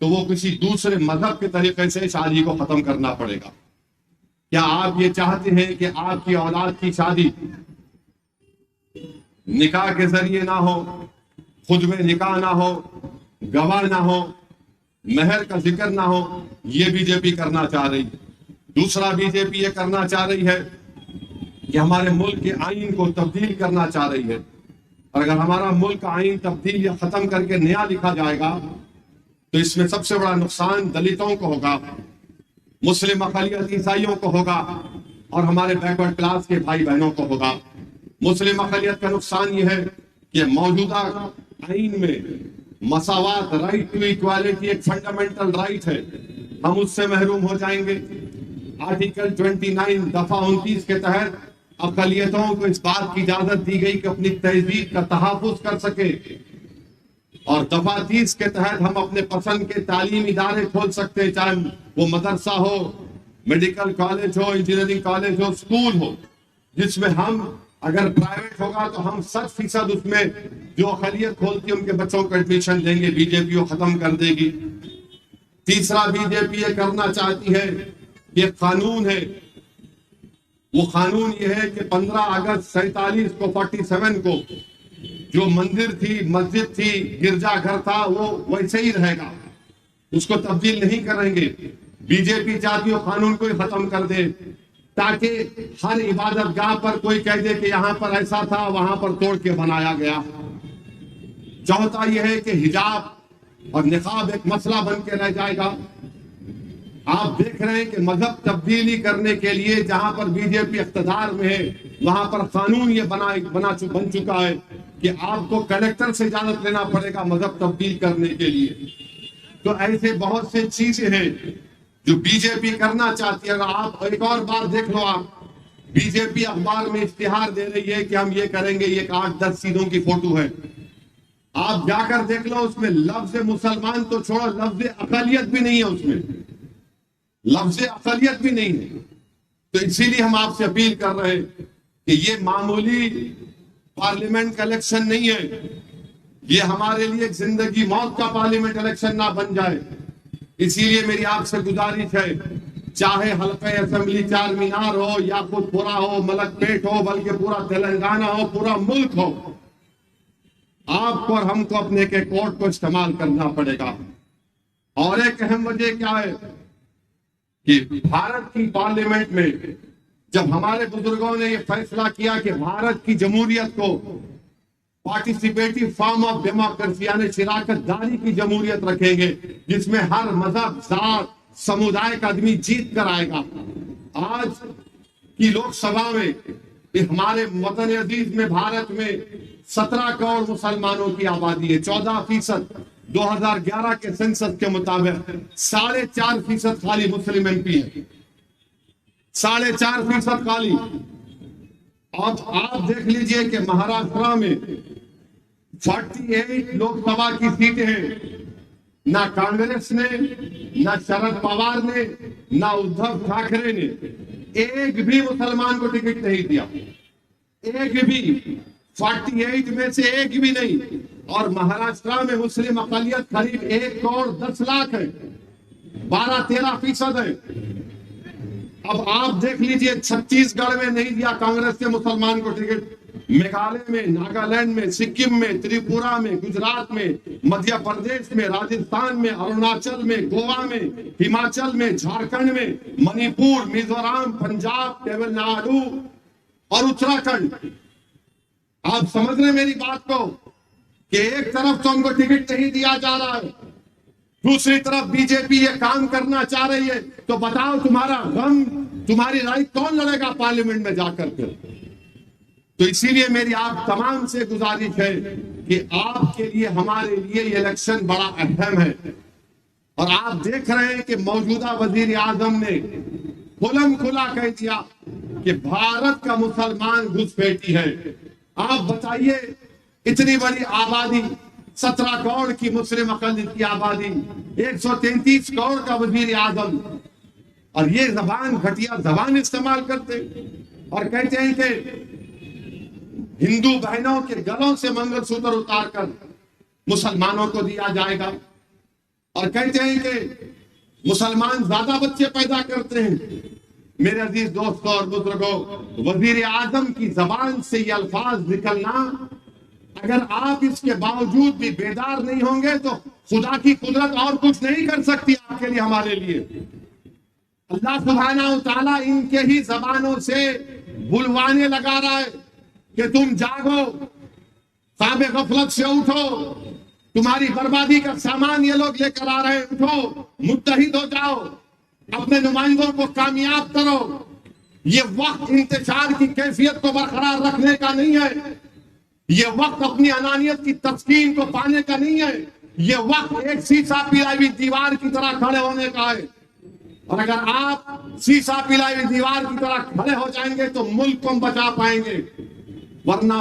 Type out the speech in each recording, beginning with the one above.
تو وہ کسی دوسرے مذہب کے طریقے سے شادی کو ختم کرنا پڑے گا۔ کیا آپ یہ چاہتے ہیں کہ آپ کی اولاد کی شادی نکاح کے ذریعے نہ ہو، خود میں نکاح نہ ہو، گواہ نہ ہو، مہر کا ذکر نہ ہو؟ یہ بی جے پی کرنا چاہ رہی ہے۔ دوسرا بی جے پی یہ کرنا چاہ رہی ہے کہ ہمارے ملک کے آئین کو تبدیل کرنا چاہ رہی ہے، اور اگر ہمارا ملک آئین تبدیل یا ختم کر کے نیا لکھا جائے گا تو اس میں سب سے بڑا نقصان دلتوں کو ہوگا، مسلم اقلیت عیسائیوں کو ہوگا، اور ہمارے بیکورڈ کلاس کے بھائی بہنوں کو ہوگا۔ مسلم اقلیت کا نقصان یہ ہے کہ موجودہ آئین میں مساوات، رائٹ ٹو ایکوالٹی ایک فنڈامنٹل رائٹ ہے، ہم اس سے محروم ہو جائیں گے۔ آرٹیکل 29 دفعہ 29 کے تحت اقلیتوں کو اس بات کی اجازت دی گئی کہ اپنی تہذیب کا تحفظ کر سکے، اور دفعہ 30 کے تحت ہم اپنے پسند کے تعلیمی ادارے کھول سکتے ہیں، چاہے وہ مدرسہ ہو، میڈیکل کالج ہو، انجینئرنگ کالج ہو، اسکول ہو، جس میں ہم اگر پرائیویٹ ہوگا تو ہم 100% اس میں جو اقلیت کھولتی ہے ان کے بچوں کو ایڈمیشن دیں گے۔ بی جے پی وہ ختم کر دے گی۔ تیسرا بی جے پی یہ کرنا چاہتی ہے، یہ قانون ہے، وہ قانون یہ ہے کہ 15 اگست 47 کو 47 کو جو مندر تھی، مسجد تھی، گرجا گھر تھا، وہ ویسے ہی رہے گا، اس کو تبدیل نہیں کریں گے۔ بی جے پی چاہتی ہے قانون کو ہی ختم کر دے، تاکہ ہر عبادت گاہ پر کوئی کہہ دے کہ یہاں پر ایسا تھا، وہاں پر توڑ کے بنایا گیا۔ چوتھا یہ ہے کہ حجاب اور نقاب ایک مسئلہ بن کے رہ جائے گا۔ آپ دیکھ رہے ہیں کہ مذہب تبدیلی کرنے کے لیے جہاں پر بی جے پی اقتدار میں ہے وہاں پر قانون یہ بن چکا ہے کہ آپ کو کلیکٹر سے اجازت لینا پڑے گا مذہب تبدیل کرنے کے لیے۔ تو ایسے بہت سے چیزیں ہیں جو بی جے پی کرنا چاہتی ہے۔ اگر آپ ایک اور بار دیکھ لو، آپ بی جے پی اخبار میں اشتہار دے رہی ہے کہ ہم یہ کریں گے، یہ 8-10 چیزوں کی فوٹو ہے، آپ جا کر دیکھ لو، اس میں لفظ مسلمان تو چھوڑو، لفظ اقلیت بھی نہیں ہے، اس میں لفظ اقلیت بھی نہیں ہے۔ تو اسی لیے ہم آپ سے اپیل کر رہے ہیں کہ یہ معمولی پارلیمنٹ کا الیکشن نہیں ہے، یہ ہمارے لیے ایک زندگی موت کا پارلیمنٹ الیکشن نہ بن جائے۔ اسی لیے میری آپ سے گزارش ہے، چاہے حلقہ اسمبلی چار مینار ہو، یاقوت پورہ ہو، ملک پیٹ ہو، بلکہ پورا تلنگانہ ہو، پورا ملک ہو، آپ کو اور ہم کو اپنے کے کوٹ کو استعمال کرنا پڑے گا۔ اور ایک اہم وجہ کیا ہے کہ بھارت کی پارلیمنٹ میں جب ہمارے بزرگوں نے یہ فیصلہ کیا کہ بھارت کی جمہوریت کو پارٹیسپیٹیو فارم آف ڈیموکریسی یعنی شراکت داری کی جمہوریت رکھیں گے، جس میں ہر مذہب، ذات، سمودائے کا آدمی جیت کر آئے گا۔ آج کی لوک سبھا میں ہمارے وطن عزیز میں بھارت میں 17 کروڑ مسلمانوں کی آبادی ہے، 14%۔ 2011 کے سینسس کے مطابق 4.5% خالی مسلم ایم پی ہے، 4.5% خالی۔ اب آپ دیکھ لیجئے کہ مہاراشٹرا میں 48 لوک سبھا کی سیٹیں ہیں، نہ کانگریس نے، نہ شرد پوار نے، نہ ادھو ٹھاکرے نے ایک بھی مسلمان کو ٹکٹ نہیں دیا، ایک بھی، 48 میں سے ایک بھی نہیں۔ اور مہاراشٹرا میں مسلم اقلیت قریب 1 کروڑ 10 لاکھ ہے، 12-13% ہے۔ اب آپ دیکھ لیجئے چھتیس گڑھ میں نہیں دیا کانگریس کے مسلمان کو ٹکٹ، میگھالیہ میں، ناگالینڈ میں، سکم میں، تریپورہ میں، گجرات میں، مدھیہ پردیش میں، راجستھان میں، اروناچل میں، گوا میں، ہماچل میں، جھارکھنڈ میں، منی پور، میزورام، پنجاب، تمل ناڈو اور اتراکھنڈ۔ آپ سمجھ رہے ہیں میری بات کو کہ ایک طرف تو ہم کو ٹکٹ نہیں دیا جا رہا ہے، دوسری طرف بی جے پی یہ کام کرنا چاہ رہی ہے، تو بتاؤ تمہارا غم، تمہاری لڑائی کون لڑے گا پارلیمنٹ میں جا کر کے؟ تو اسی لیے میری آپ تمام سے گزارش ہے کہ آپ کے لیے، ہمارے لیے یہ الیکشن بڑا اہم ہے۔ اور آپ دیکھ رہے ہیں کہ موجودہ وزیر اعظم نے کھلم کھلا کہہ دیا کہ بھارت کا مسلمان گھسپیٹی ہے۔ آپ بتائیے، اتنی بڑی آبادی، 17 کروڑ کی مسلم اقلیت کی آبادی، 133 کروڑ کا وزیر اعظم، اور یہ زبان، گھٹیا زبان استعمال کرتے اور کہتے ہیں کہ ہندو بہنوں کے گلوں سے منگل سوتر اتار کر مسلمانوں کو دیا جائے گا۔ اور کہتے ہیں کہ مسلمان زیادہ بچے پیدا کرتے ہیں۔ میرے عزیز دوستوں اور بزرگوں، وزیر اعظم کی زبان سے یہ الفاظ نکلنا، اگر آپ اس کے باوجود بھی بیدار نہیں ہوں گے تو خدا کی قدرت اور کچھ نہیں کر سکتی آپ کے لیے، ہمارے لیے۔ اللہ سبحانہ و تعالیٰ ان کے ہی زبانوں سے بلوانے لگا رہا ہے کہ تم جاگو، خواب غفلت سے اٹھو، تمہاری بربادی کا سامان یہ لوگ لے کر آ رہے ہیں، اٹھو، متحد ہو جاؤ، اپنے نمائندوں کو کامیاب کرو۔ یہ وقت انتشار کی کیفیت کو برقرار رکھنے کا نہیں ہے، یہ وقت اپنی انانیت کی تسکین کو پانے کا نہیں ہے، یہ وقت ایک سیسا پلائی ہوئی دیوار کی طرح کھڑے ہونے کا ہے۔ اور اگر آپ سیسا پلائی ہوئی دیوار کی طرح کھڑے ہو جائیں گے تو ملک کو بچا پائیں گے، ورنہ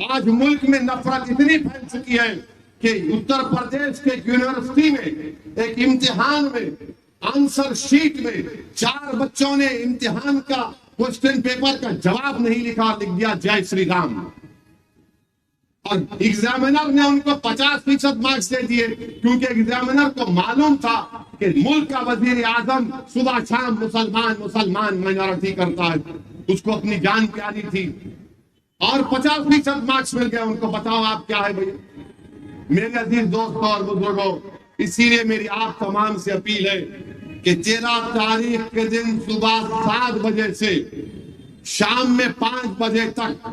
آج ملک میں نفرت اتنی پھیل چکی ہے کہ اتر پردیش کے یونیورسٹی میں ایک امتحان میں آنسر شیٹ میں 4 بچوں نے امتحان کا کوسچن پیپر کا جواب نہیں لکھا، لکھ دیا جے شری رام، اور ایگزامینر نے ان کو 50% مارکس دے دیے، کیونکہ ایگزامینر کو معلوم تھا کہ ملک کا وزیر اعظم صبح شام مسلمان مائنورٹی کرتا ہے، اس کو اپنی جان پیاری تھی، اور 50% مارکس مل گئے ان کو۔ بتاؤ آپ کیا ہے بھائی؟ میرے عزیز دوستوں اور بزرگوں، اسی لیے میری آپ تمام سے اپیل ہے کہ 13 تاریخ کے دن صبح 7 بجے سے شام میں 5 بجے تک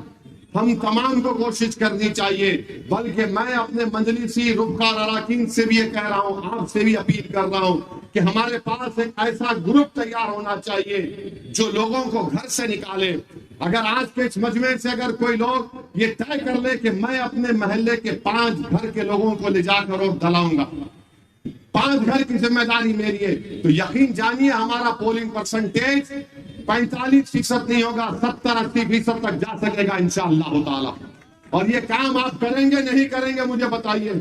ہم تمام کو کوشش کرنی چاہیے، بلکہ میں اپنے مجلسی رکار اراکین سے بھی یہ کہہ رہا ہوں، آپ سے بھی اپیل کر رہا ہوں کہ ہمارے پاس ایک ایسا گروپ تیار ہونا چاہیے جو لوگوں کو گھر سے نکالے۔ اگر آج کے اس مجمع سے اگر کوئی لوگ یہ طے کر لے کہ میں اپنے محلے کے 5 گھر کے لوگوں کو لے جا کر ووٹ دلاؤں گا، 5 گھر کی ذمہ داری میری ہے، تو یقین جانیے ہمارا پولنگ پرسنٹیج 45% نہیں ہوگا، 70-80% تک جا سکے گا انشاءاللہ تعالی۔ اور یہ کام آپ کریں گے نہیں کریں گے مجھے بتائیے؟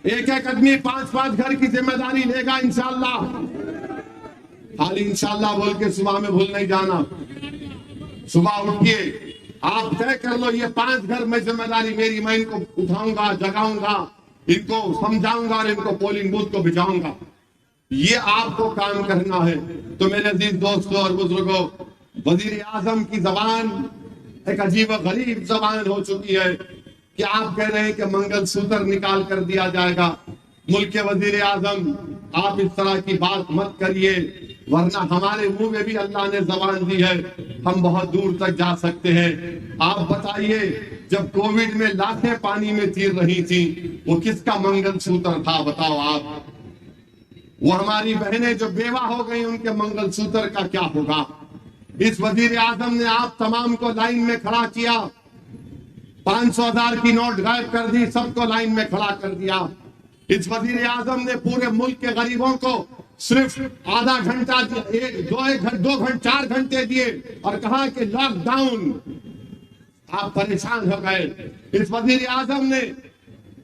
ایک آدمی 5 گھر کی ذمہ داری لے گا انشاءاللہ، خالی انشاءاللہ بول کے صبح میں بھول نہیں جانا۔ صبح اٹھیے، آپ طے کر لو یہ 5 گھر میں ذمہ داری میری، میں ان کو اٹھاؤں گا، جگاؤں گا، ان کو سمجھاؤں گا اور ان کو پولنگ بوتھ کو بھجاؤں گا۔ یہ آپ کو کام کرنا ہے۔ تو میرے عزیز دوستوں اور بزرگوں، وزیر اعظم کی زبان ایک عجیب و غریب زبان ہو چکی ہے کہ آپ کہہ رہے ہیں کہ منگل سوتر نکال کر دیا جائے گا۔ ملک کے وزیر اعظم، آپ اس طرح کی بات مت کریے، ورنہ ہمارے منہ میں بھی اللہ نے زبان دی ہے، ہم بہت دور تک جا سکتے ہیں۔ آپ بتائیے، جب کووڈ میں لاکھیں پانی میں تیر رہی تھی، وہ کس کا منگل سوتر تھا؟ بتاؤ آپ۔ وہ ہماری بہنیں جو بیوہ ہو گئی، ان کے منگل سوتر کا کیا ہوگا؟ اس وزیر اعظم نے آپ تمام کو لائن میں کھڑا کیا، 500,000 کی نوٹ غائب کر دی، سب کو لائن میں کھڑا کر دیا۔ اس وزیر اعظم نے پورے ملک کے غریبوں کو صرف آدھا گھنٹہ، 4 گھنٹے دیے اور کہا کہ لاک ڈاؤن۔ آپ پریشان ہو گئے۔ اس وزیر اعظم نے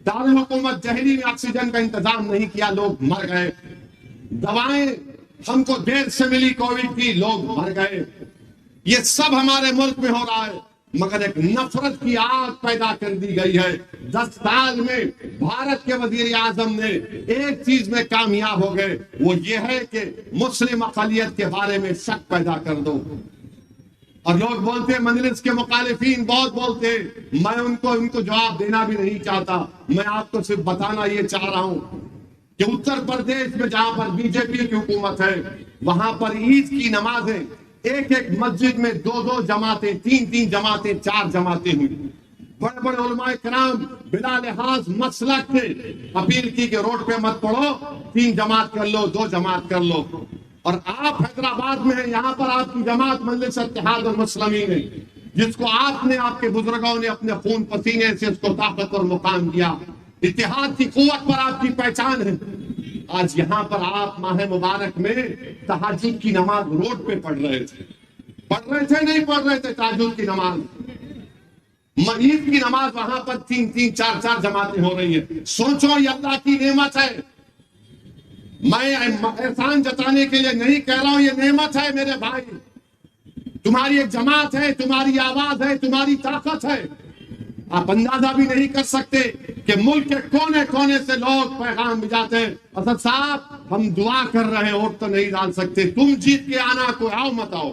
دارالحکومت دہلی میں آکسیجن کا انتظام نہیں کیا، لوگ مر گئے۔ دوائیں ہم کو دیر سے ملی کووڈ کی، لوگ مر گئے۔ یہ سب ہمارے ملک میں ہو رہا ہے، مگر ایک نفرت کی آگ پیدا کر دی گئی ہے۔ 10 سال میں بھارت کے وزیر اعظم نے ایک چیز میں کامیاب ہو گئے، وہ یہ ہے کہ مسلم اقلیت کے بارے میں شک پیدا کر دو۔ اور لوگ بولتے ہیں، مجلس کے مخالفین بہت بولتے ہیں، میں ان کو جواب دینا بھی نہیں چاہتا۔ میں آپ کو صرف بتانا یہ چاہ رہا ہوں کہ اتر پردیش میں جہاں پر بی جے پی کی حکومت ہے، وہاں پر عید کی نمازیں ایک مسجد میں 2 جماعتیں، 3 جماعتیں، 4 جماعتیں ہوئی۔ بڑے بڑے علماء کرام بلا لحاظ مسلک سے اپیل کی کہ روڈ پہ مت پڑو، 3 جماعت کر لو، 2 جماعت کر لو۔ اور آپ حیدرآباد میں ہیں، یہاں پر آپ کی جماعت مجلس اتحاد المسلمین ہے، جس کو آپ نے، آپ کے بزرگوں نے اپنے خون پسینے سے اس کو طاقت اور مقام دیا۔ اتحاد کی قوت پر آپ کی پہچان ہے۔ آج یہاں پر آپ ماہ مبارک میں تہجد کی نماز روڈ پہ پڑھ رہے تھے، نہیں پڑھ رہے تھے تہجد کی نماز۔ عید کی نماز وہاں پر 3 4 جماعتیں ہو رہی ہیں۔ سوچو، یہ اللہ کی نعمت ہے۔ میں احسان جتانے کے لیے نہیں کہہ رہا ہوں، یہ نعمت ہے میرے بھائی۔ تمہاری ایک جماعت ہے، تمہاری آواز ہے، تمہاری طاقت ہے۔ آپ اندازہ بھی نہیں کر سکتے کہ ملک کے کونے کونے سے لوگ پیغام بھیجاتے ہیں اسد صاحب ہم دعا کر رہے ہیں، ووٹ تو نہیں ڈال سکتے، تم جیت کے آنا، کوئی آؤ مت آؤ۔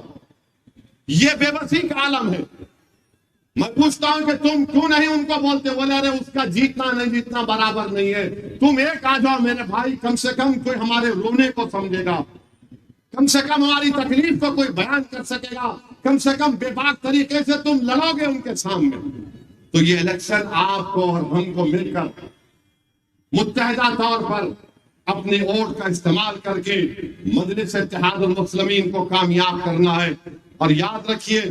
یہ بے بسی کا عالم ہے۔ میں پوچھتا ہوں کہ تم کیوں نہیں ان کو بولتے؟ بولے ارے اس کا جیتنا نہیں جیتنا برابر نہیں ہے، تم ایک آ جاؤ میرے بھائی، کم سے کم کوئی ہمارے رونے کو سمجھے گا، کم سے کم ہماری تکلیف کو کوئی بیان کر سکے گا، کم سے کم بے باک طریقے سے تم لڑو گے ان کے سامنے۔ تو یہ الیکشن آپ کو اور ہم کو مل کر متحدہ طور پر اپنے ووٹ کا استعمال کر کے مجلس اتحاد المسلمین کو کامیاب کرنا ہے۔ اور یاد رکھیے،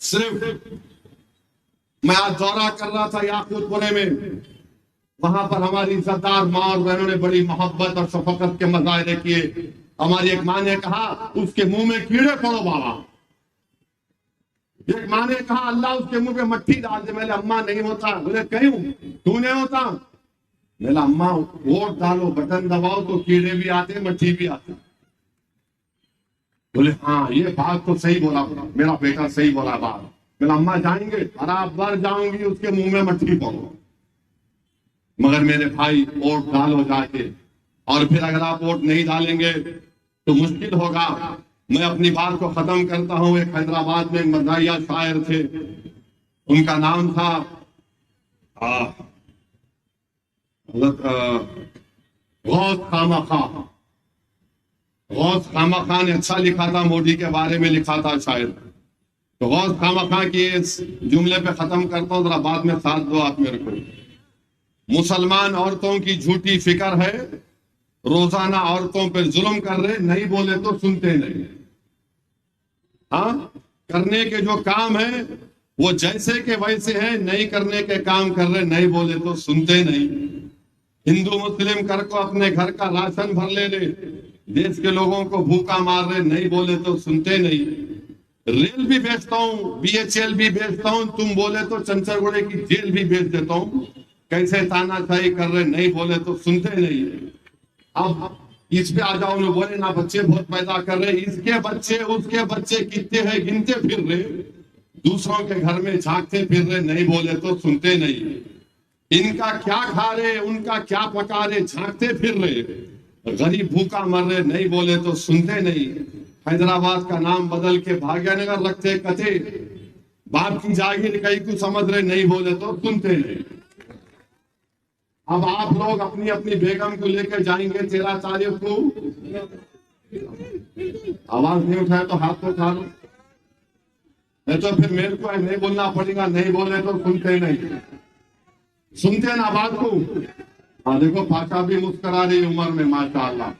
صرف میں آج دورہ کر رہا تھا یاقوت پورے میں، وہاں پر ہماری عزتدار ماں اور بہنوں نے بڑی محبت اور شفقت کے مظاہرے کیے۔ ہماری ایک ماں نے کہا اس کے منہ میں کیڑے پڑو بابا، ایک ماں نے کہا اللہ اس کے منہ پہ مٹی ڈال دے۔ میں نے اماں نہیں ہوتا۔ بولے کیوں؟ تو نہیں ہوتا؟ میں نے اماں ووٹ ڈالو، بٹن دباؤ تو کیڑے بھی آتے مٹی بھی آتے۔ بولے ہاں یہ بات تو صحیح بولا، میرا بیٹا صحیح بولا بات۔ میں اماں جائیں گے، برابر جاؤں گی، اس کے منہ میں مٹی پڑو۔ مگر میرے بھائی ووٹ ڈالو جا کے، اور پھر اگر آپ ووٹ نہیں ڈالیں گے تو مشکل ہوگا۔ میں اپنی بات کو ختم کرتا ہوں۔ ایک حیدرآباد میں ایک مزاحیہ شاعر تھے، ان کا نام تھا غوث خامہ خاں۔ غوث خامہ خاں نے اچھا لکھا تھا، مودی کے بارے میں لکھا تھا شاعر۔ تو غوث خامہ خاں کی اس جملے پہ ختم کرتا ہوں، ذرا بعد میں ساتھ دو آپ میرے کو۔ مسلمان عورتوں کی جھوٹی فکر ہے، روزانہ عورتوں پہ ظلم کر رہے، نہیں بولے تو سنتے نہیں۔ ہاں، کرنے کے جو کام ہیں وہ جیسے کہ ویسے ہیں، نہیں کرنے کے کام کر رہے، نہیں بولے تو سنتے نہیں۔ ہندو مسلم کر کو اپنے گھر کا راشن بھر لے رہے، دیش کے لوگوں کو بھوکا مار رہے، نہیں بولے تو سنتے نہیں۔ ریل بھی بیچتا ہوں، بی ایچ ایل بھی بیچتا ہوں، تم بولے تو چنچل گوڑے کی جیل بھی بیچ دیتا ہوں، کیسے تانا شاہی کر رہے، نہیں بولے تو سنتے نہیں۔ اب اس پہ آ جاؤ، انہوں بولے نا بچے بہت پیدا کر رہے، اس کے بچے اس کے بچے کتنے ہیں گنتے پھر رہے، دوسروں کے گھر میں جھانکتے پھر رہے، نہیں بولے تو سنتے نہیں۔ ان کا کیا کھا رہے، ان کا کیا پکا رہے، جھانکتے پھر رہے، غریب بھوکا مر رہے، نہیں بولے تو سنتے نہیں۔ حیدرآباد کا نام بدل کے بھاگیہ نگر رکھتے کتے، باپ کی جاگیر کئی کو سمجھ رہے، نہیں بولے تو سنتے نہیں۔ اب آپ لوگ اپنی اپنی بیگم کو لے کے جائیں گے 13 تاریخ کو، آواز نہیں اٹھائے تو ہاتھ کو اٹھا لو، نہیں تو پھر میرے کو نہیں بولنا پڑے گا، نہیں بولے تو سنتے نہیں۔ سنتے نا بات کو؟ ہاں دیکھو پاچا بھی مسکرا رہی عمر میں، ماشاءاللہ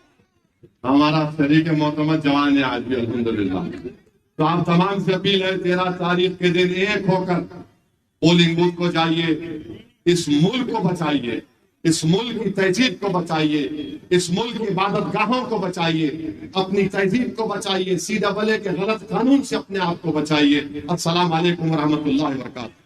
ہمارا شریک محترم جوان ہے آج بھی الحمدللہ۔ تو آپ تمام سے اپیل ہے 13 تاریخ کے دن ایک ہو کر پولنگ بوتھ کو جائیے، اس ملک کو بچائیے، اس ملک کی تہذیب کو بچائیے، اس ملک کی عبادت گاہوں کو بچائیے، اپنی تہذیب کو بچائیے، CAA کے غلط قانون سے اپنے آپ کو بچائیے۔ السلام علیکم ورحمۃ اللہ وبرکاتہ۔